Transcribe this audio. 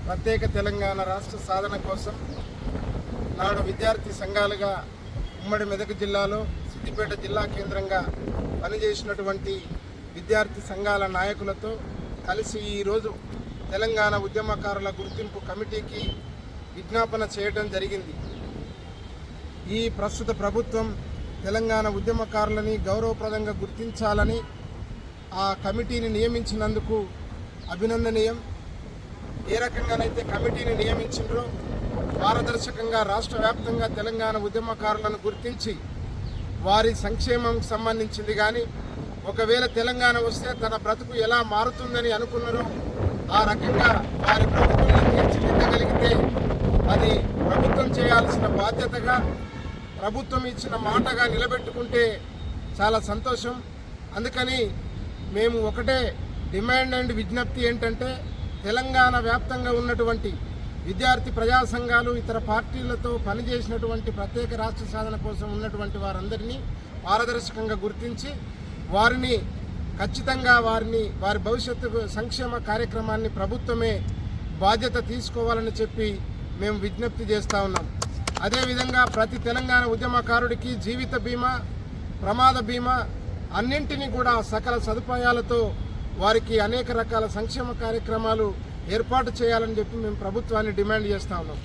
ప్రత్యేక తెలంగాణ రాష్ట్ర సాధన కోసం నాడు విద్యార్థి సంఘాలుగా ఉమ్మడి మెదక్ జిల్లాలో సిద్దిపేట జిల్లా కేంద్రంగా పనిచేసినటువంటి విద్యార్థి సంఘాల నాయకులతో కలిసి ఈరోజు తెలంగాణ ఉద్యమకారుల గుర్తింపు కమిటీకి విజ్ఞాపన చేయడం జరిగింది. ఈ ప్రస్తుత ప్రభుత్వం తెలంగాణ ఉద్యమకారులని గౌరవప్రదంగా గుర్తించాలని ఆ కమిటీని నియమించినందుకు అభినందనీయం. ఏ రకంగానైతే కమిటీని నియమించిండ్రో పారదర్శకంగా రాష్ట్ర వ్యాప్తంగా తెలంగాణ ఉద్యమకారులను గుర్తించి వారి సంక్షేమం సంబంధించింది కానీ ఒకవేళ తెలంగాణ వస్తే తన బ్రతుకు ఎలా మారుతుందని అనుకున్నారో ఆ రకంగా వారి బ్రతుకుల్ని తీర్చిదిద్దగలిగితే అది ప్రభుత్వం చేయాల్సిన బాధ్యతగా, ప్రభుత్వం ఇచ్చిన మాటగా నిలబెట్టుకుంటే చాలా సంతోషం. అందుకని మేము ఒకటే డిమాండ్ అండ్ విజ్ఞప్తి ఏంటంటే, తెలంగాణ వ్యాప్తంగా ఉన్నటువంటి విద్యార్థి ప్రజా సంఘాలు, ఇతర పార్టీలతో పనిచేసినటువంటి ప్రత్యేక రాష్ట్ర సాధన కోసం ఉన్నటువంటి వారందరినీ పారదర్శకంగా గుర్తించి వారిని ఖచ్చితంగా వారి భవిష్యత్తు సంక్షేమ కార్యక్రమాన్ని ప్రభుత్వమే బాధ్యత తీసుకోవాలని చెప్పి మేము విజ్ఞప్తి చేస్తూ ఉన్నాం. అదేవిధంగా ప్రతి తెలంగాణ ఉద్యమకారుడికి జీవిత బీమా, ప్రమాద బీమా అన్నింటినీ కూడా సకల సదుపాయాలతో వారికి అనేక రకాల సంక్షేమ కార్యక్రమాలు ఏర్పాటు చేయాలని చెప్పి మేము ప్రభుత్వాన్ని డిమాండ్ చేస్తూ ఉన్నాం.